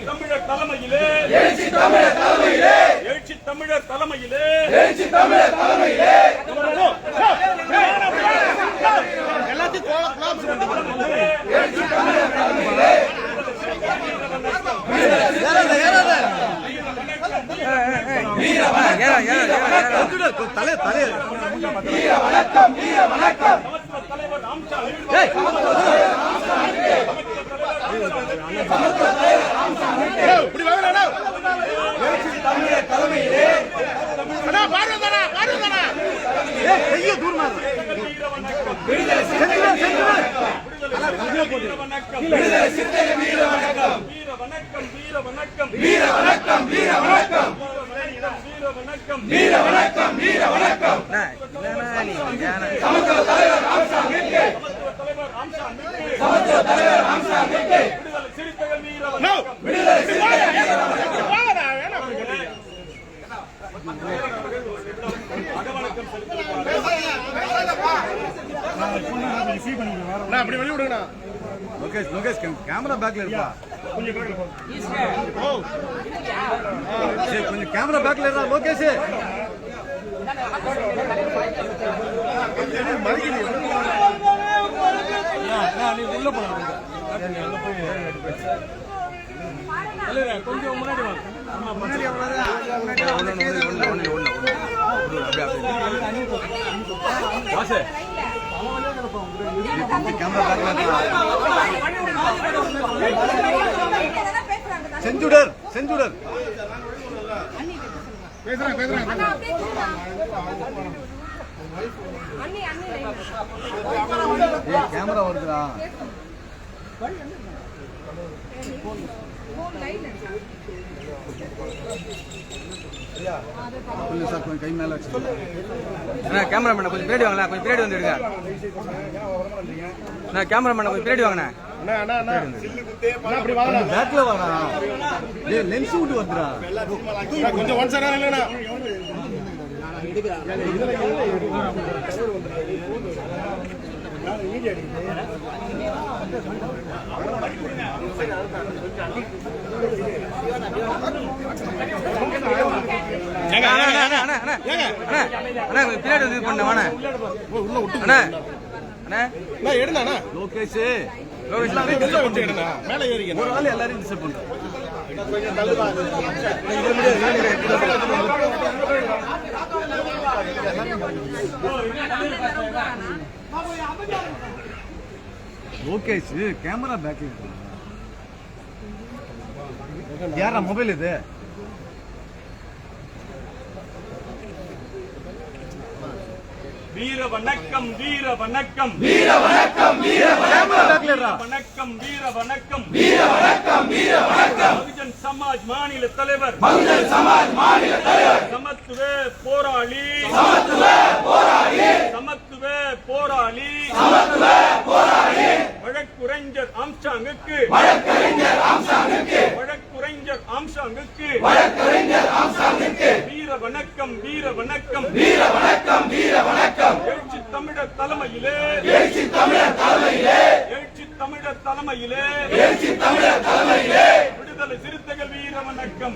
தமிழர் தலைமையிலே எழுச்சி தமிழர் தலைமையிலே அப்படி வெளிய விடுங்கண்ணா. லோகேஷ் கேமரா பேக்ல இருப்பா. கொஞ்சம் கேமரா பேக்ல இருக்கா லோகேஷ். உள்ள போலாம். கொஞ்சம் முன்னாடி வாங்க. செஞ்சுடர் கேமரா வருதுடா. சார் கொஞ்சம் கை மேல வச்சு கேமராமேன் கொஞ்சம் பின்னாடி வாங்கண்ணா. கொஞ்சம் பின்னாடி வந்துடுங்க. கேமராமேன் கொஞ்சம் பின்னாடி வாங்கண்ணா. பேக்ல வாடா. லென்ஸ் விட்டு வந்துடா. கொஞ்சம் ஒன் சைடா இல்லைண்ணா. பின்னாடி வந்து இது பண்ண லோகேஷ் மேல ஏறி ஒரு ஆள் எல்லாரையும் டிஸ்டர்ப் பண்றேன். லோகேஷ் கேமரா பேக்ல யாரா மொபைல் இது? வீர வணக்கம் வீர வணக்கம் வீர வணக்கம் வீர வணக்கம் வீர வணக்கம் வீர வணக்கம் வீர வணக்கம் பகுஜன் சமாஜ் மாநில தலைவர் சமத்துவ போராளி வழக்குரைஞர் ஆம்சாங்குக்கு வீர வணக்கம் வீர வணக்கம் வீர வணக்கம் வீர வணக்கம் எழுச்சி தமிழர் தலைமையிலே விடுதலை சிறுத்தைகள் வீர வணக்கம்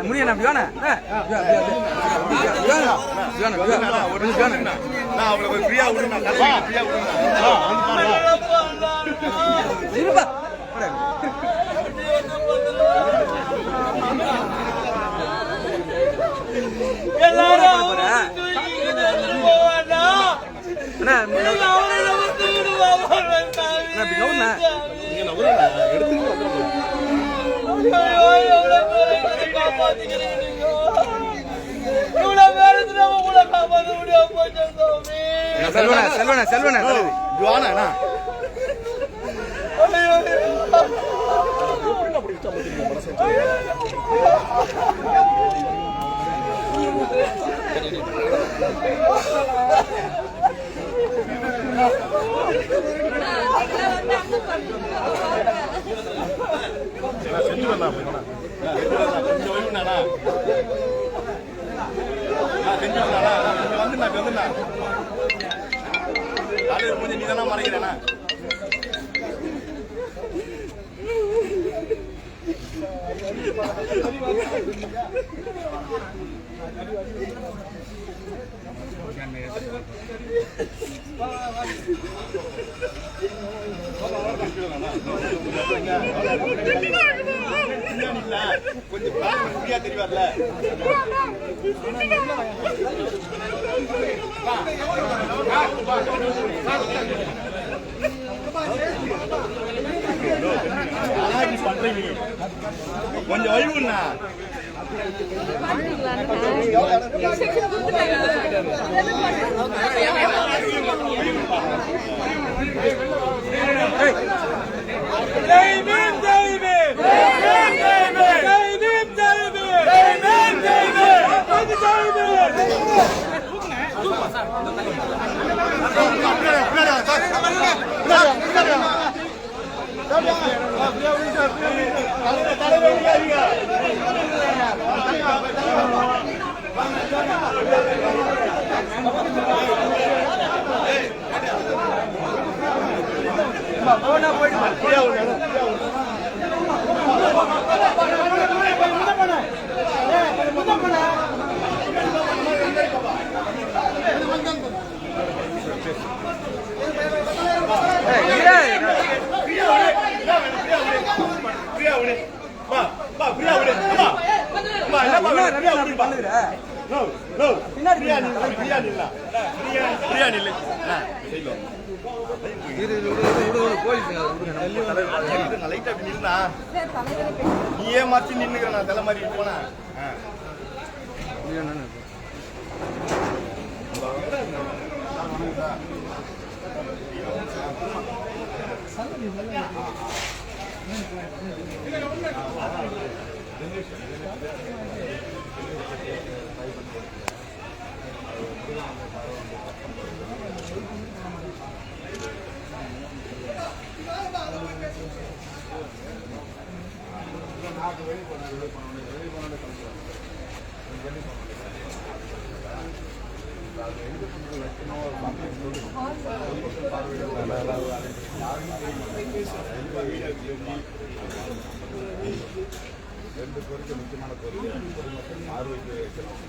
முடியும் அப்படி வேணா இருப்பா செல்வன நீதானா மறைக்கிறேனா கொஞ்சம் ஃப்ரீயா தெரிவார்ல கொஞ்சம் வைவுண்ணா நீயே மாற்றி நின்னுக்கிறேன் தலை மாதிரி போனா ரெண்டு பேருக்கு முக்கியமான கோரிக்கை பொதுமக்கள் பார்வைக்கு வைக்கணும்.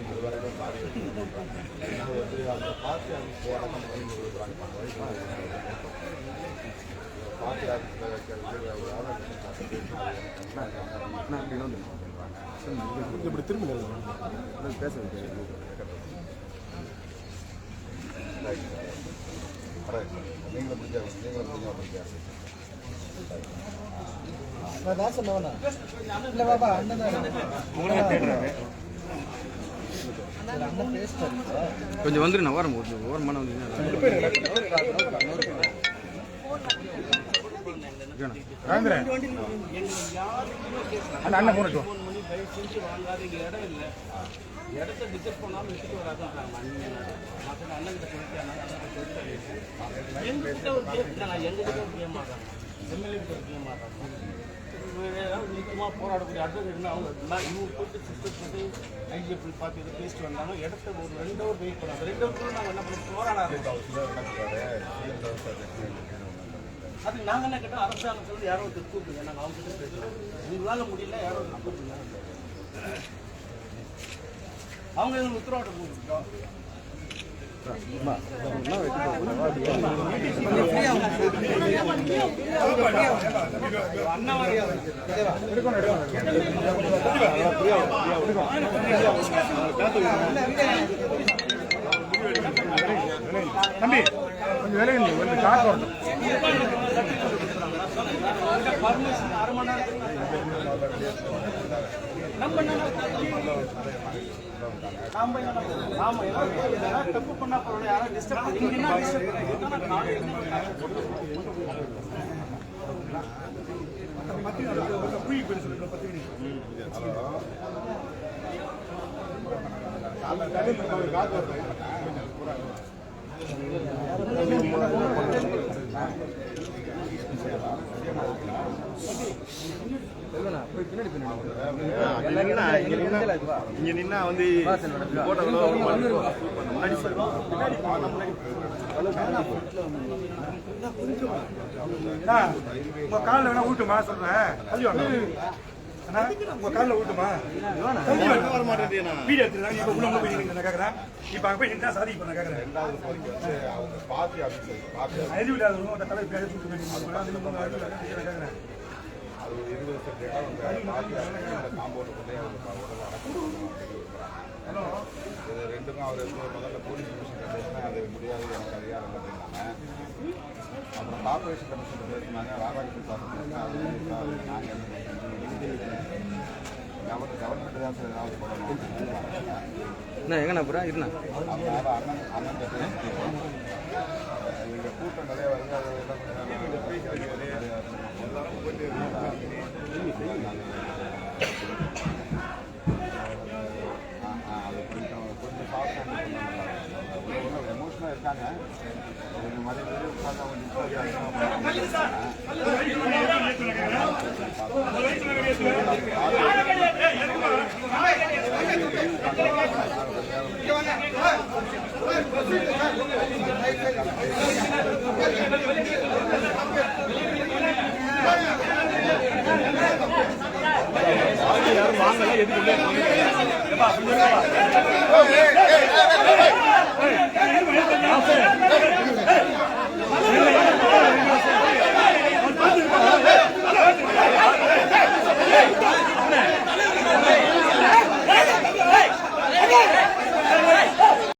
இதுவரைக்கும் பார்வை அந்த பார்ட்டி ஆஃபீஸ் போராட்டம் பண்ணி கொடுக்குறாங்க. பார்ட்டி ஆஃபீஸில் வைக்கிறது இப்படி திரும்ப பேச நீங்களும் புரிஞ்சா கொஞ்சம் வந்துருண்ணா ஓரம் ஓரமான அண்ணன் போன செஞ்சு வாங்காதீங்க இடம் இல்லை. இடத்த டிசைட் பண்ணாமல் எடுத்துட்டு வராதுன்றாங்க. அண்ணன்கிட்ட சொல்லிட்டு எங்ககிட்ட ஒரு எங்ககிட்ட ஒரு கேம் ஆடுறாங்க. எம்எல்ஏ ஒரு கேம் ஆடுறாங்க. ஏதாவது முக்கியமாக போராடக்கூடிய அட்வொகேட்னா அவங்க இவங்க போட்டு சிஸ்டர் போட்டு ஐஜிஎஃப் பார்த்து இதை பேசிட்டு வந்தாங்க. இடத்த ஒரு 2 ஹவர் வெயிட் பண்ணாங்க. 2 ஹவர் நாங்கள் என்ன பண்ணி போராடாது. அது நாங்கள் என்ன கேட்டோம், அரசாங்கம் சொல்லி யாரோ ஒருத்தர் கூப்பிடுங்க, நாங்கள் அவங்க கிட்ட பேசுகிறோம். உங்களால் முடியல யாரோ ஒருத்தர் கூப்பிடுங்க. அவங்க எங்களுக்கு உத்தரவாட்டம் கூப்பிட்டோம். தம்பி கொஞ்சம் விலை இல்லை, கொஞ்சம் காசு வரணும். பர்மிஷன் அரை மணி நேரம் தப்பு பண்ணா பரவாயில்ல, யாரும் டிஸ்டர்ப் இங்க நின்னா வந்து உங்க காலில் வேணா ஊட்டுமா சொல்றேன். கல்வி உங்க காலில் ஊட்டுமா வர மாட்டேன். வீடியோ எடுத்துருக்காங்க. இப்ப உள்ள போய் நின்று நான் கேட்கறேன். இப்ப அங்க போய் நின்று சாதிக்க பண்ண கேட்கறேன். அறிவு இல்லாதவங்க தலைவர் பேர் கேட்கறேன். அது 20 சென்ட் இடம் காம்பவுண்டுக்குள்ளே இது ரெண்டுக்கும் அவர் முதல்ல போலீஸ் கமிஷன் பேசினா அது முடியாது, எனக்கு அதிகாரம் அப்படின்னாங்க. அப்புறம் கார்பரேஷன் கமிஷன் பேசினாங்க, ராதாகிருஷ்ணன் பார்த்து அது நாங்கள் கவர்மெண்ட் தான் சார் ஏதாவது பண்ணணும். எங்கண்ணா அப்புறம் இருந்தா அதனால அண்ணன் இவங்க கூட்டம் நிறைய வருது. அது எல்லாரும் போயிட்டு அது கொஞ்சம் சாஃப்டாக எமோஷனாக இருக்காங்க. இந்த மாதிரி வீடியோஸ் பார்த்தா அவங்க யாரும் வாங்கல எதுக்கு